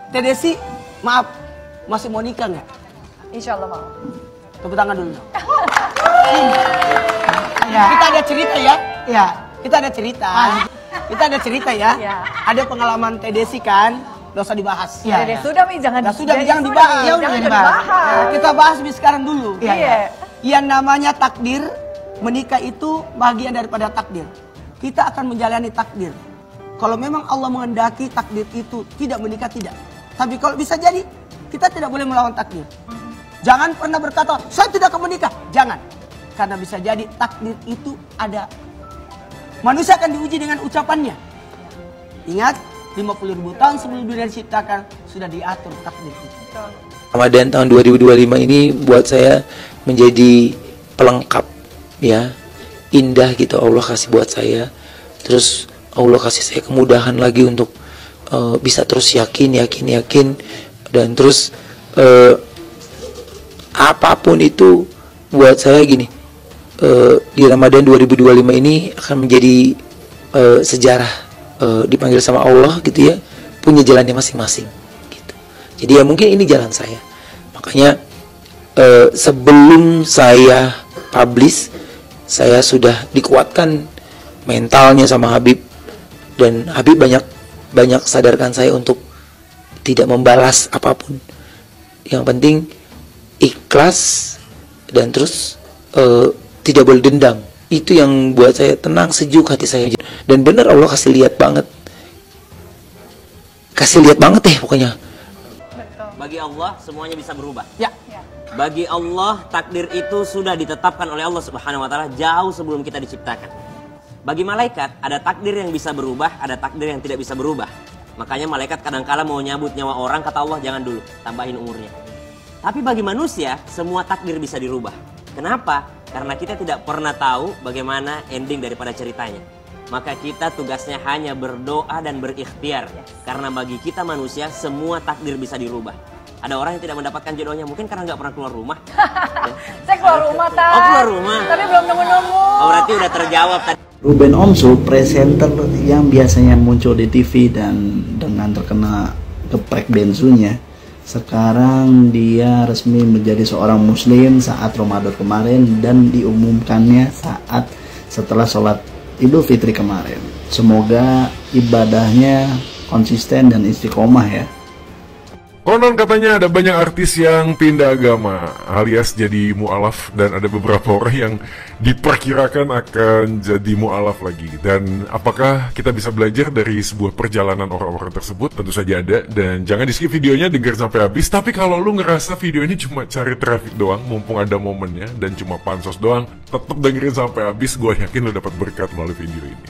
Teh Desi, maaf, masih mau nikah nggak? Insya Allah mau. Tepuk tangan dulu. Ya. Kita ada cerita ya? Ya. Kita ada cerita. Kita ada cerita ya? Ya. Ada pengalaman Teh Desi kan? Gak usah dibahas. Ya, ya. Sudah Mi, jangan dibahas. Ya, jangan dibahas. Kita bahas Mi sekarang dulu. Iya. Yang namanya takdir, menikah itu bagian daripada takdir. Kita akan menjalani takdir. Kalau memang Allah menghendaki takdir itu tidak menikah, tidak. Tapi kalau bisa jadi, kita tidak boleh melawan takdir. Jangan pernah berkata, saya tidak akan menikah. Jangan. Karena bisa jadi takdir itu ada. Manusia akan diuji dengan ucapannya. Ingat, 50.000 tahun sebelum dunia diciptakan, sudah diatur takdir itu. Ramadan tahun 2025 ini buat saya menjadi pelengkap, ya. Indah gitu Allah kasih buat saya. Terus Allah kasih saya kemudahan lagi untuk bisa terus yakin. Dan terus apapun itu buat saya gini, di Ramadan 2025 ini akan menjadi sejarah, dipanggil sama Allah gitu ya, punya jalannya masing-masing gitu. Jadi ya mungkin ini jalan saya. Makanya sebelum saya publish, saya sudah dikuatkan mentalnya sama Habib, dan Habib banyak sadarkan saya untuk tidak membalas apapun. Yang penting ikhlas dan terus tidak boleh dendam. Itu yang buat saya tenang, sejuk hati saya. Dan benar Allah kasih lihat banget deh pokoknya. Bagi Allah semuanya bisa berubah. Ya. Bagi Allah takdir itu sudah ditetapkan oleh Allah Subhanahu wa taala jauh sebelum kita diciptakan. Bagi malaikat ada takdir yang bisa berubah, ada takdir yang tidak bisa berubah. Makanya malaikat kadang-kala mau nyabut nyawa orang, kata Allah jangan dulu, tambahin umurnya. Tapi bagi manusia semua takdir bisa dirubah. Kenapa? Karena kita tidak pernah tahu bagaimana ending daripada ceritanya. Maka kita tugasnya hanya berdoa dan berikhtiar. Karena bagi kita manusia semua takdir bisa dirubah. Ada orang yang tidak mendapatkan jodohnya mungkin karena nggak pernah keluar rumah. Saya keluar rumah, Tan. Oh, keluar rumah. Tapi belum nemu-nemu. Oh, berarti udah terjawab tadi. Ruben Onsu, presenter yang biasanya muncul di TV dan dengan terkena geprek bensunya, sekarang dia resmi menjadi seorang muslim saat Ramadan kemarin dan diumumkannya saat setelah sholat Idul Fitri kemarin. Semoga ibadahnya konsisten dan istiqomah ya. Konon katanya ada banyak artis yang pindah agama alias jadi mu'alaf, dan ada beberapa orang yang diperkirakan akan jadi mu'alaf lagi. Dan apakah kita bisa belajar dari sebuah perjalanan orang-orang tersebut? Tentu saja ada, dan jangan di skip videonya, dengar sampai habis. Tapi kalau lu ngerasa video ini cuma cari traffic doang, mumpung ada momennya dan cuma pansos doang, tetap dengerin sampai habis, gue yakin lu dapat berkat melalui video ini.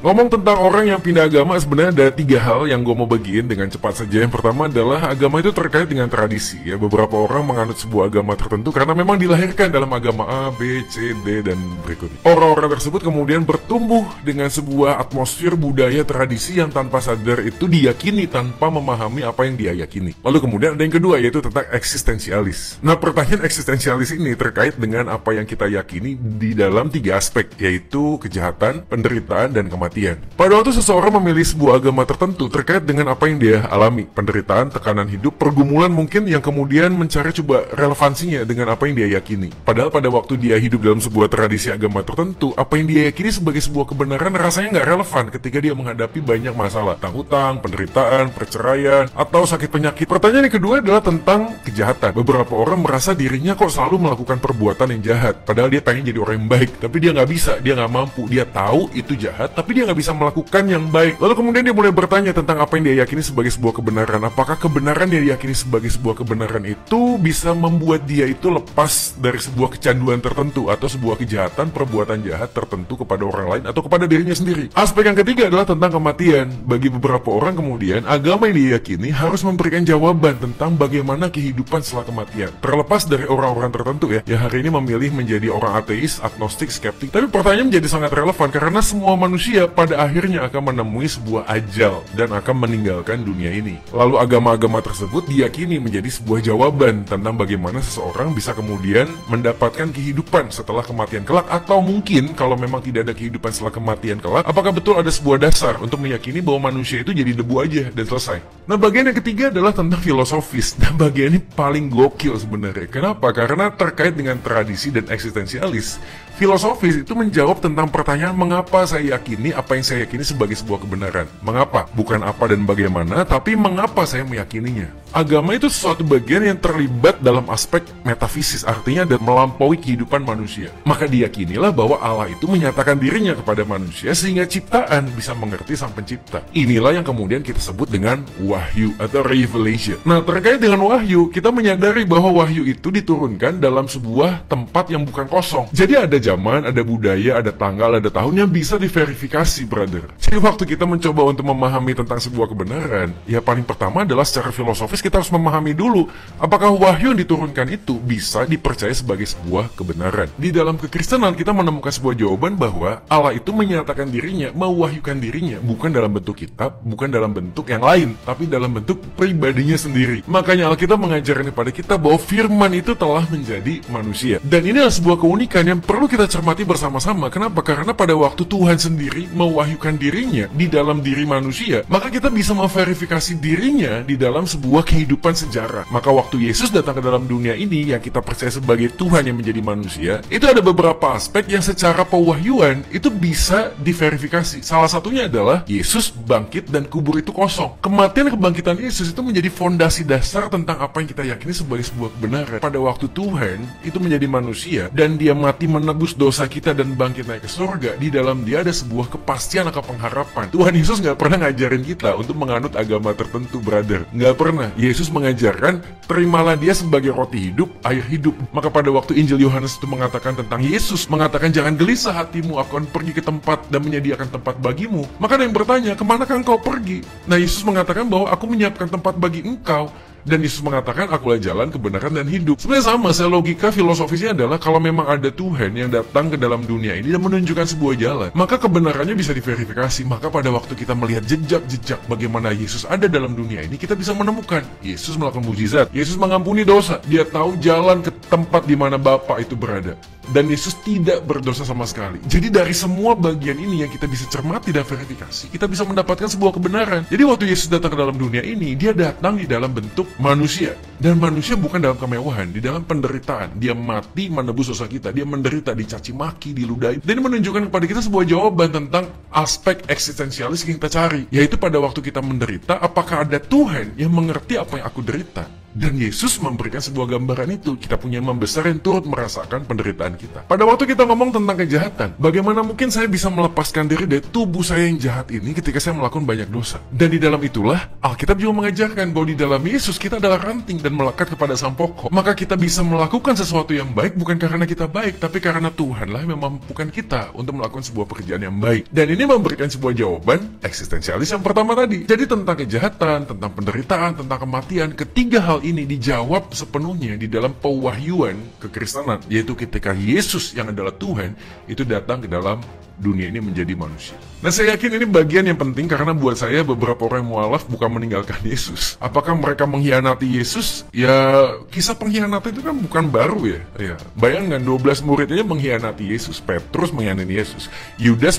Ngomong tentang orang yang pindah agama, sebenarnya ada 3 hal yang gue mau bagiin dengan cepat saja. Yang pertama adalah agama itu terkait dengan tradisi. Ya, beberapa orang menganut sebuah agama tertentu karena memang dilahirkan dalam agama A, B, C, D, dan berikutnya. Orang-orang tersebut kemudian bertumbuh dengan sebuah atmosfer budaya tradisi yang tanpa sadar itu diyakini tanpa memahami apa yang dia yakini. Lalu kemudian ada yang kedua, yaitu tentang eksistensialis. Nah, pertanyaan eksistensialis ini terkait dengan apa yang kita yakini di dalam 3 aspek, yaitu kejahatan, penderitaan, dan kematian. Pada waktu seseorang memilih sebuah agama tertentu terkait dengan apa yang dia alami, penderitaan, tekanan hidup, pergumulan mungkin, yang kemudian mencari coba relevansinya dengan apa yang dia yakini. Padahal pada waktu dia hidup dalam sebuah tradisi agama tertentu, apa yang dia yakini sebagai sebuah kebenaran rasanya nggak relevan ketika dia menghadapi banyak masalah, hutang, penderitaan, perceraian, atau sakit penyakit. Pertanyaan yang kedua adalah tentang kejahatan. Beberapa orang merasa dirinya kok selalu melakukan perbuatan yang jahat, padahal dia pengen jadi orang yang baik, tapi dia nggak bisa, dia nggak mampu, dia tahu itu jahat, tapi dia nggak bisa melakukan yang baik. Lalu kemudian dia mulai bertanya tentang apa yang dia yakini sebagai sebuah kebenaran. Apakah kebenaran yang dia yakini sebagai sebuah kebenaran itu bisa membuat dia itu lepas dari sebuah kecanduan tertentu atau sebuah kejahatan, perbuatan jahat tertentu kepada orang lain atau kepada dirinya sendiri. Aspek yang ketiga adalah tentang kematian. Bagi beberapa orang kemudian agama yang diyakini harus memberikan jawaban tentang bagaimana kehidupan setelah kematian. Terlepas dari orang-orang tertentu ya, yang hari ini memilih menjadi orang ateis, agnostik, skeptik. Tapi pertanyaan menjadi sangat relevan karena semua manusia pada akhirnya akan menemui sebuah ajal dan akan meninggalkan dunia ini. Lalu agama-agama tersebut diyakini menjadi sebuah jawaban tentang bagaimana seseorang bisa kemudian mendapatkan kehidupan setelah kematian kelak, atau mungkin kalau memang tidak ada kehidupan setelah kematian kelak, apakah betul ada sebuah dasar untuk meyakini bahwa manusia itu jadi debu aja dan selesai. Nah, bagian yang ketiga adalah tentang filosofis, dan bagian ini paling gokil sebenarnya. Kenapa? Karena terkait dengan tradisi dan eksistensialis. Filosofis itu menjawab tentang pertanyaan mengapa saya yakini apa yang saya yakini sebagai sebuah kebenaran. Mengapa? Bukan apa dan bagaimana, tapi mengapa saya meyakininya. Agama itu sesuatu bagian yang terlibat dalam aspek metafisis, artinya dan melampaui kehidupan manusia. Maka diyakinilah bahwa Allah itu menyatakan dirinya kepada manusia sehingga ciptaan bisa mengerti sang pencipta. Inilah yang kemudian kita sebut dengan wahyu atau revelation. Nah, terkait dengan wahyu, kita menyadari bahwa wahyu itu diturunkan dalam sebuah tempat yang bukan kosong. Jadi ada zaman, ada budaya, ada tanggal, ada tahun yang bisa diverifikasi, brother. Jadi waktu kita mencoba untuk memahami tentang sebuah kebenaran, ya paling pertama adalah secara filosofis kita harus memahami dulu apakah wahyu yang diturunkan itu bisa dipercaya sebagai sebuah kebenaran. Di dalam kekristenan kita menemukan sebuah jawaban bahwa Allah itu menyatakan dirinya, mewahyukan dirinya bukan dalam bentuk kitab, bukan dalam bentuk yang lain, tapi dalam bentuk pribadinya sendiri. Makanya Alkitab mengajarkan kepada kita bahwa firman itu telah menjadi manusia. Dan ini adalah sebuah keunikan yang perlu kita cermati bersama-sama. Kenapa? Karena pada waktu Tuhan sendiri mewahyukan dirinya di dalam diri manusia, maka kita bisa memverifikasi dirinya di dalam sebuah kehidupan sejarah. Maka waktu Yesus datang ke dalam dunia ini yang kita percaya sebagai Tuhan yang menjadi manusia, itu ada beberapa aspek yang secara pewahyuan itu bisa diverifikasi. Salah satunya adalah Yesus bangkit dan kubur itu kosong. Kematian dan kebangkitan Yesus itu menjadi fondasi dasar tentang apa yang kita yakini sebagai sebuah kebenaran. Pada waktu Tuhan itu menjadi manusia dan dia mati menebus dosa kita dan bangkit naik ke surga, di dalam dia ada sebuah kepastian atau pengharapan. Tuhan Yesus nggak pernah ngajarin kita untuk menganut agama tertentu, brother. Nggak pernah. Yesus mengajarkan, terimalah dia sebagai roti hidup, air hidup. Maka pada waktu Injil Yohanes itu mengatakan tentang Yesus, mengatakan jangan gelisah hatimu, aku akan pergi ke tempat dan menyediakan tempat bagimu. Maka ada yang bertanya, kemanakah engkau pergi? Nah, Yesus mengatakan bahwa aku menyiapkan tempat bagi engkau. Dan Yesus mengatakan, akulah jalan, kebenaran, dan hidup. Sebenarnya sama, saya logika filosofisnya adalah kalau memang ada Tuhan yang datang ke dalam dunia ini dan menunjukkan sebuah jalan, maka kebenarannya bisa diverifikasi. Maka pada waktu kita melihat jejak-jejak bagaimana Yesus ada dalam dunia ini, kita bisa menemukan Yesus melakukan mukjizat, Yesus mengampuni dosa, dia tahu jalan ke tempat di mana Bapa itu berada. Dan Yesus tidak berdosa sama sekali. Jadi dari semua bagian ini yang kita bisa cermati dan verifikasi, kita bisa mendapatkan sebuah kebenaran. Jadi waktu Yesus datang ke dalam dunia ini, dia datang di dalam bentuk manusia. Dan manusia bukan dalam kemewahan, di dalam penderitaan. Dia mati menebus dosa kita, dia menderita, dicaci maki, diludahi. Dan ini menunjukkan kepada kita sebuah jawaban tentang aspek eksistensialis yang kita cari, yaitu pada waktu kita menderita, apakah ada Tuhan yang mengerti apa yang aku derita? Dan Yesus memberikan sebuah gambaran itu. Kita punya Imam besar yang turut merasakan penderitaan kita. Pada waktu kita ngomong tentang kejahatan, bagaimana mungkin saya bisa melepaskan diri dari tubuh saya yang jahat ini ketika saya melakukan banyak dosa? Dan di dalam itulah Alkitab juga mengajarkan bahwa di dalam Yesus kita adalah ranting dan melekat kepada sang pokok. Maka kita bisa melakukan sesuatu yang baik bukan karena kita baik, tapi karena Tuhanlah yang memampukan kita untuk melakukan sebuah pekerjaan yang baik. Dan ini memberikan sebuah jawaban eksistensialis yang pertama tadi. Jadi tentang kejahatan, tentang penderitaan, tentang kematian, ketiga hal ini dijawab sepenuhnya di dalam pewahyuan kekristenan, yaitu ketika Yesus yang adalah Tuhan itu datang ke dalam dunia ini menjadi manusia. Nah, saya yakin ini bagian yang penting karena buat saya beberapa orang yang mualaf bukan meninggalkan Yesus. Apakah mereka mengkhianati Yesus? Ya, kisah pengkhianatan itu kan bukan baru ya. Ya, bayangkan 12 muridnya mengkhianati Yesus. Petrus mengkhianati Yesus. Yudas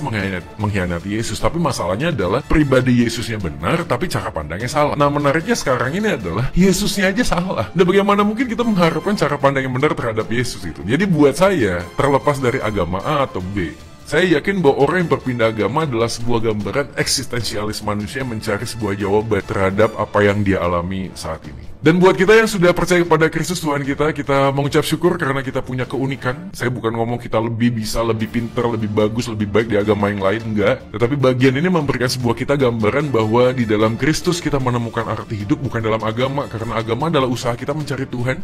mengkhianati Yesus. Tapi masalahnya adalah pribadi Yesusnya benar, tapi cara pandangnya salah. Nah, menariknya sekarang ini adalah Yesusnya aja salah. Dan bagaimana mungkin kita mengharapkan cara pandang yang benar terhadap Yesus itu? Jadi buat saya, terlepas dari agama A atau B, saya yakin bahwa orang yang berpindah agama adalah sebuah gambaran eksistensialis manusia yang mencari sebuah jawaban terhadap apa yang dia alami saat ini. Dan buat kita yang sudah percaya kepada Kristus Tuhan kita mengucap syukur karena kita punya keunikan. Saya bukan ngomong kita lebih bisa, lebih pintar, lebih bagus, lebih baik di agama yang lain, enggak. Tetapi bagian ini memberikan sebuah kita gambaran bahwa di dalam Kristus kita menemukan arti hidup bukan dalam agama. Karena agama adalah usaha kita mencari Tuhan.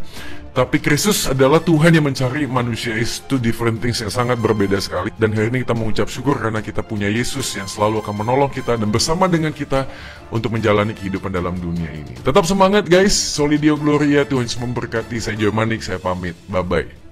Tapi Kristus adalah Tuhan yang mencari manusia. It's two different things yang sangat berbeda sekali. Dan hari ini kita mengucap syukur karena kita punya Yesus yang selalu akan menolong kita dan bersama dengan kita untuk menjalani kehidupan dalam dunia ini. Tetap semangat guys. Soli Deo Gloria, Tuhan Yesus memberkati. Saya Joe Manik, saya pamit. Bye-bye.